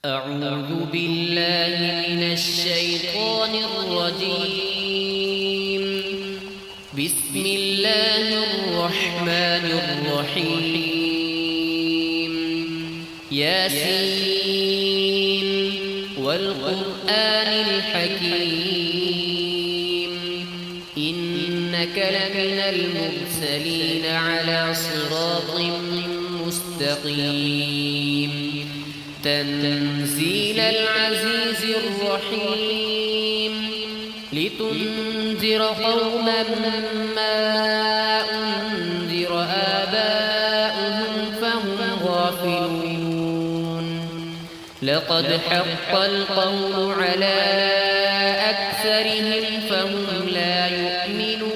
أعوذ بالله من الشيطان الرجيم. بسم الله الرحمن الرحيم. ياسين والقرآن الحكيم إنك لمن المرسلين على صراط مستقيم تنزيل العزيز الرحيم لتنذر قوما ما أنذر آباؤهم فهم غافلون لقد حق القول على أكثرهم فهم لا يؤمنون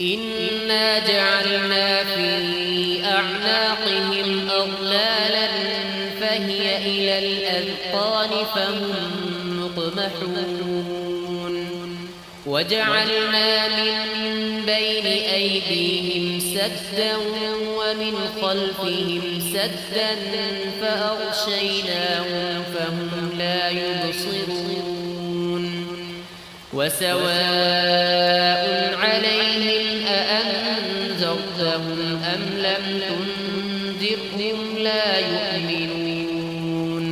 إنا جعلنا في أعناقهم أغلالا فهي إلى الأذقان فهم مقمحون وجعلنا من بين أيديهم سدا ومن خلفهم سدا فأغشيناهم فهم لا يبصرون وسواء عليهم أأنذرتهم أم لم تنذرهم لا يؤمنون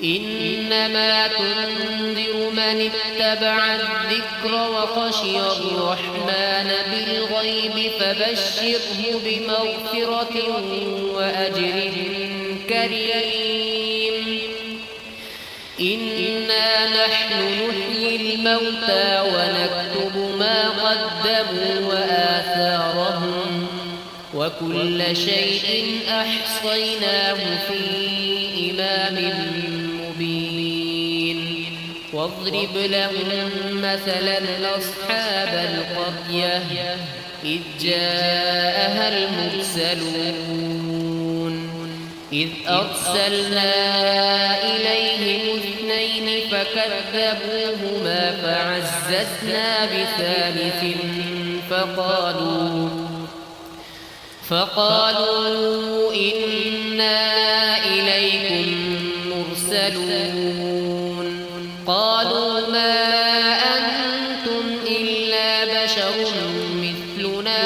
إنما تنذر من اتبع الذكر وخشي الرحمن بالغيب فبشره بمغفرة وأجر كريم إنا نحن نحيي الموتى ونكتب ما قدموا وآثارهم وكل شيء أحصيناه في إمام مبين واضرب لهم مثلا أصحاب القرية إذ جاءها المرسلون إذ أرسلنا إليهم اثنين فكذبوهما فعززنا بثالث فقالوا إنا إليكم مرسلون قالوا ما أنتم إلا بشر مثلنا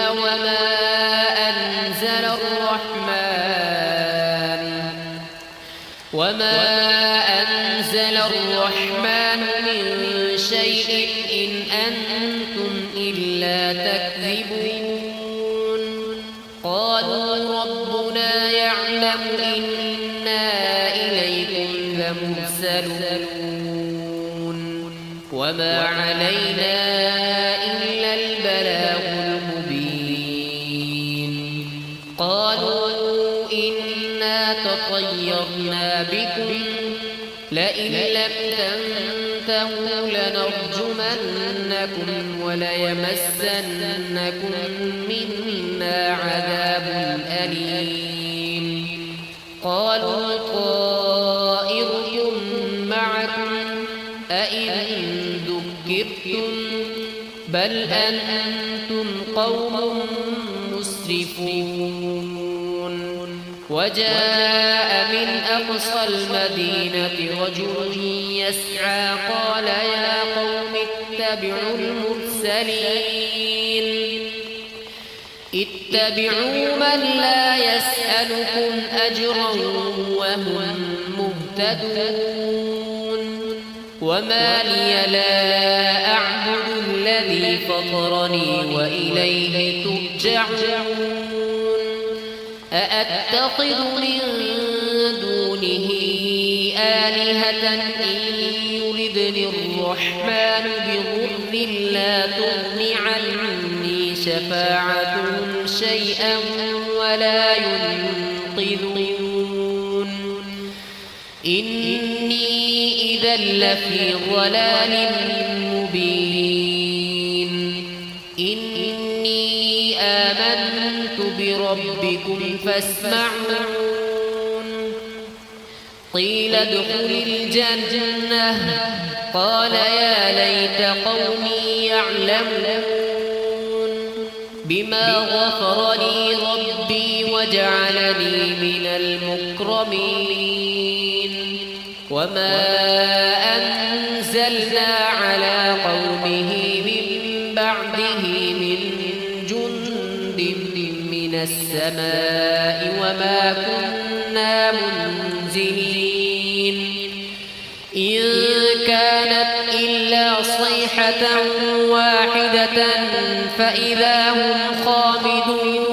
وما أنزل الرحمن من شيء إن أنتم إلا تكذبون قالوا ربنا يعلم إنا إليكم لمرسلون وما علينا إلا البلاغ المبين قالوا إنا تطيرنا بكم لئن لم تنتهوا لنرجمنكم وليمسنكم منا عذاب أليم قالوا طائركم معكم أئن ذكرتم بل أنتم قوم مسرفون وجاء من أقصى المدينة رجل يسعى قال يا قوم اتبعوا المرسلين اتبعوا من لا يسألكم أجرا وهم مهتدون وما لي لا أعبد الذي فطرني وإليه ترجعون أأتخذ من دونه آلهة إن يردني الرحمن بضر لا تغن عني شفاعتهم شيئا ولا ينقذون إني إذا لفي ضلال مبين إني آمنت بربكم فاسمعون قيل ادخل الجنة قال يا ليت قومي يعلمون بما غفر لي ربي وجعلني من المكرمين المكرمين وما أنزلنا على قومه من بعده من جند من السماء وما كنا منزلين إن كانت إلا صيحة واحدة فإذا هم خامدون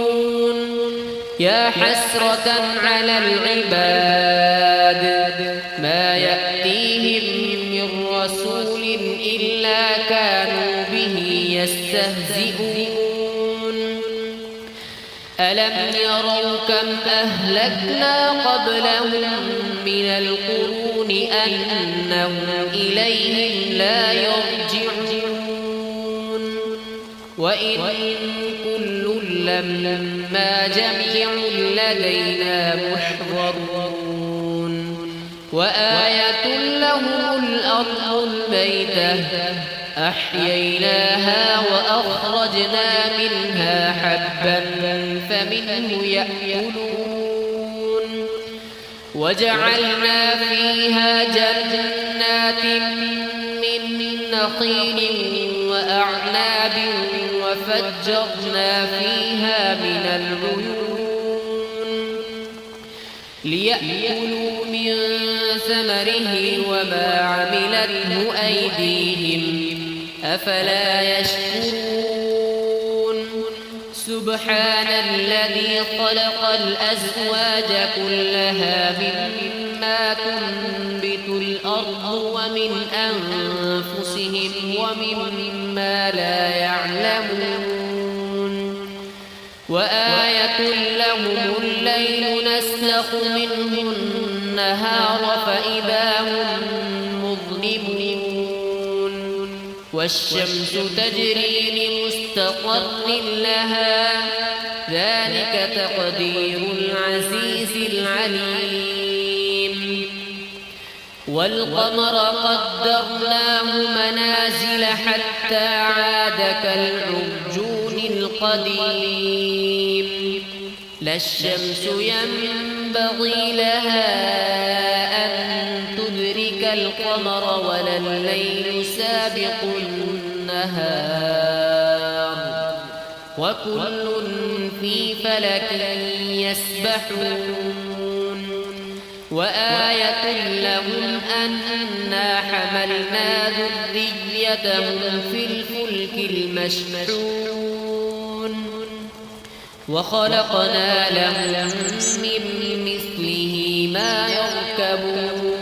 يا حسرة على العباد ما يأتيهم من رسول إلا كانوا به يستهزئون ألم يروا كم أهلكنا قبلهم من القرون أنهم إليهم لا يرجعون وإن كل لما جميع لدينا محضرون وآية لهم الأرض الميتة أحييناها وأخرجنا منها حبا فمنه يأكلون وجعلنا فيها جنات من نخيل وأعناب وفجرنا فيها من العيون ليأكلوا من ثمره وما عملته أيديهم أفلا يشكرون سبحان الذي خلق الأزواج كلها مما تنبت الأرض ومن أنفسهم ومما لا يعلمون وآية لهم الليل نسلخ منه النهار فإذا هم مظلمون والشمس تجري لمستقر لها ذلك تقدير العزيز العليم والقمر قدرناه منازل حتى عاد كالعرجون القديم لا الشمس ينبغي لها أن تدرك القمر ولا الليل سابق النهار وكل في فلك يسبحون وآية لهم أنا حملنا ذريتهم في الفلك المشحون وخلقنا لهم من مثله ما يركبون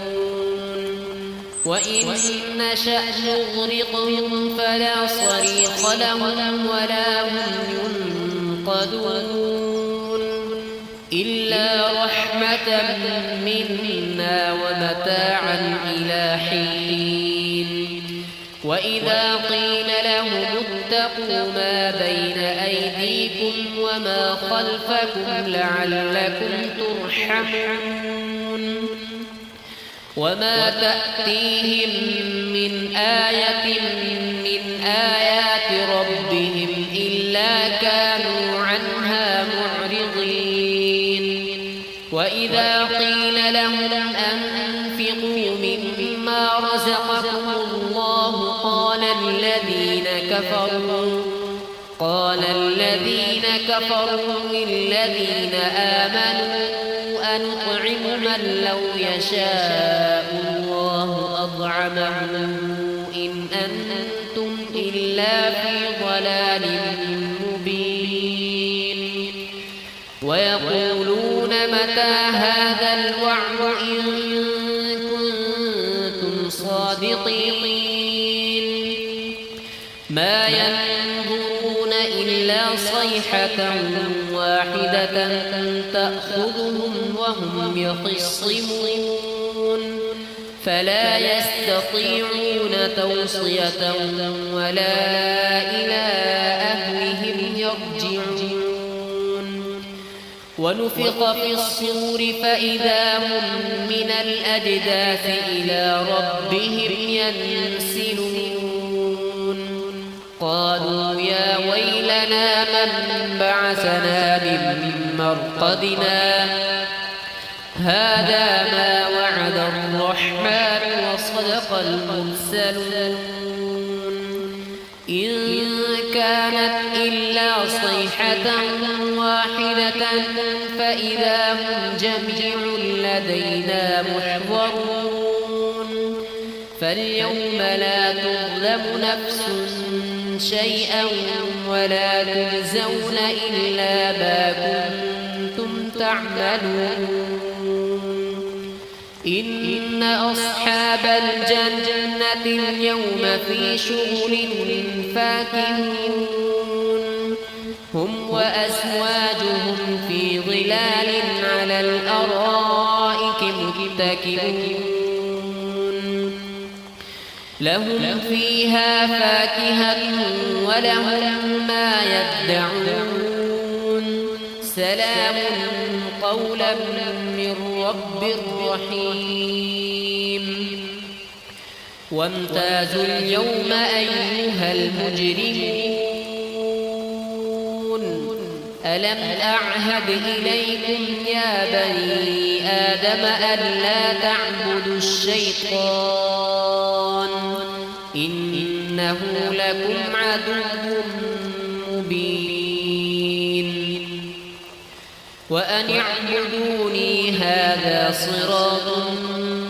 وإن نشأ نغرقهم فلا صريخ لهم ولا هم ينقذون إلا رحمة منا ومتاعا إلى حين وإذا قيل لهم اتقوا ما بين أيديكم وما خلفكم لعلكم ترحمون وما تأتيهم من آية من آيات ربهم إلا كانوا عنها معرضين وإذا قيل لهم أنفقوا مما رزقكم الله قال الذين كفروا للذين آمنوا أنطعم من لو يشاء الله أطعمه إن أنتم إلا في ضلال مبين ويقولون متى هذا الوعد إن كنتم صادقين ما ينظرون إلا صيحة واحدة تأخذهم وهم يخصمون فلا يستطيعون توصية ولا إلى أهلهم يرجعون ونفخ في الصور فإذا هم من الأجداث إلى ربهم ينسلون قالوا يا ويلنا من بعثنا من مرقدنا هذا ما وعد الرحمن وصدق المرسلون إن كانت إلا صيحة واحدة فإذا هم جميع لدينا محضرون فاليوم لا تظلم نفس شيئا ولا تجزون إلا ما كنتم تعملون إن أصحاب الجنة اليوم في شغل فاكهون هم وأزواجهم في ظلال على الأرائك متكئون لهم فيها فاكهة ولهم ما يدعون سلام قولا من رب رحيم وامتازوا اليوم أيها المجرمون ألم أعهد إليكم يا بني آدم ألا تعبدوا الشيطان إنه لكم عدو مبين وأن اعبدوني هذا صراط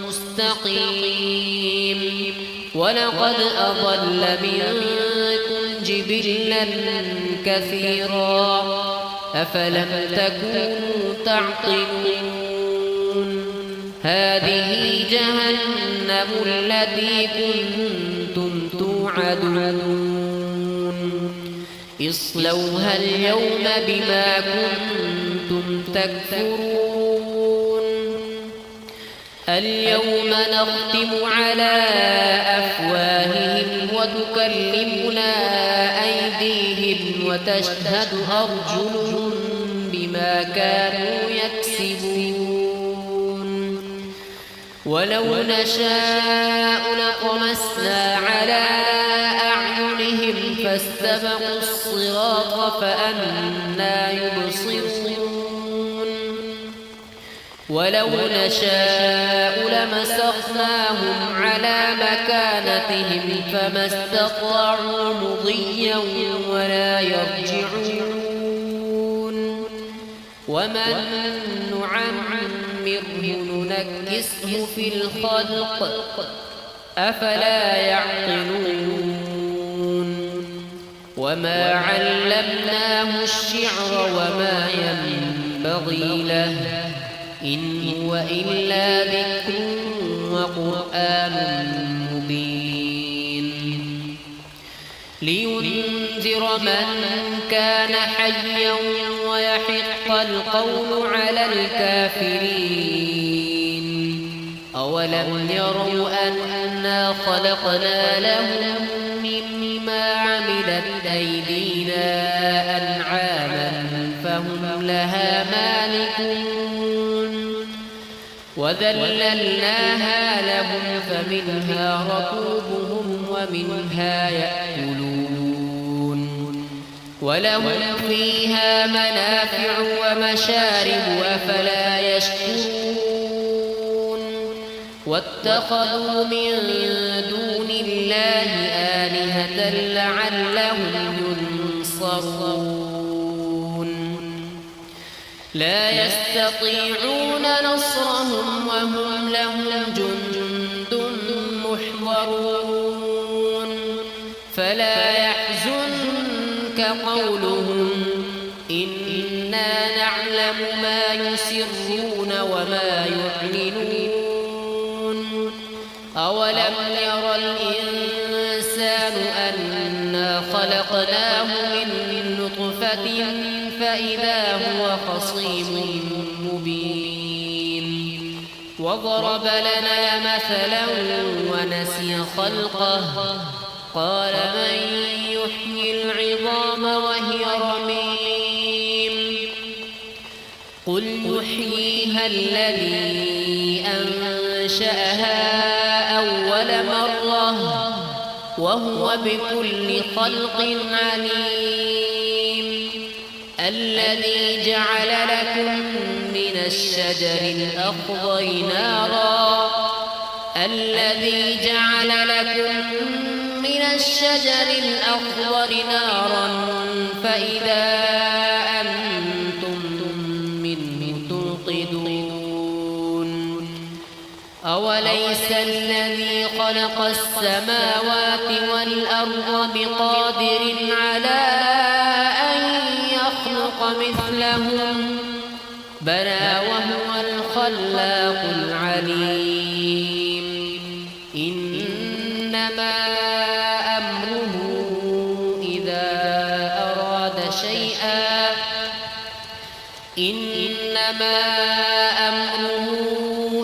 مستقيم ولقد أضل منكم جبلا كثيرا أفلم تكونوا تعقلون هذه جهنم التي كنتم توعدون اصلوها اليوم بما كنتم تكفرون اليوم نختم على أفواههم وتكلمنا أيديهم وتشهد أرجلهم بما كانوا يكسبون ولو نشاء لطمسنا على أعينهم فاستبقوا الصراط فأنى يبصرون ولو نشاء لمسخناهم على مكانتهم فما استطاعوا مضيا ولا يرجعون ومن نعمره ننكسه في الخلق أفلا يعقلون وما علمناه الشعر وما ينبغي له إن هو إلا ذكر وقرآن مبين لينذر من كان حيا ويحق القول على الكافرين أولم يروا أنا خلقنا لهم مما عملت أيدينا أنعاما فهم لها مالكون وذللناها لهم فمنها ركوبهم ومنها يأكلون ولهم فيها منافع ومشارب أفلا يشكرون واتخذوا من دون الله آلهة لعلهم ينصرون لا يستطيعون نصرهم وهم لهم جند محضرون فلا يحزنك قولهم إنا نعلم ما يسرون وما يعلنون أولم ير الإنسان أنا خلقناه من نطفة فإذا هو خصيم مبين وضرب لنا مثلا ونسي خلقه قال من يحيي العظام وهي رميم قل يحييها الذي أنشأها أول مرة وهو بكل خلق عليم الذي جعل لكم من الشجر الأخضر نارا الذي جعل لكم من الشجر الأخضر نارا فإذا أنتم منه توقدون أوليس الذي خلق السماوات والأرض بقادر على أن يخلق مثلهم بلى وهو الخلاق العليم إنما أمره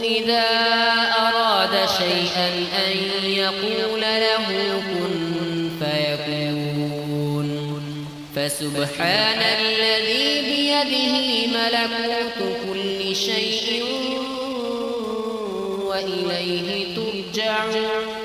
إذا أراد شيئا أن يقول له كن فيكون فسبحان الذي بيده ملكوت كل شيء وإليه ترجعون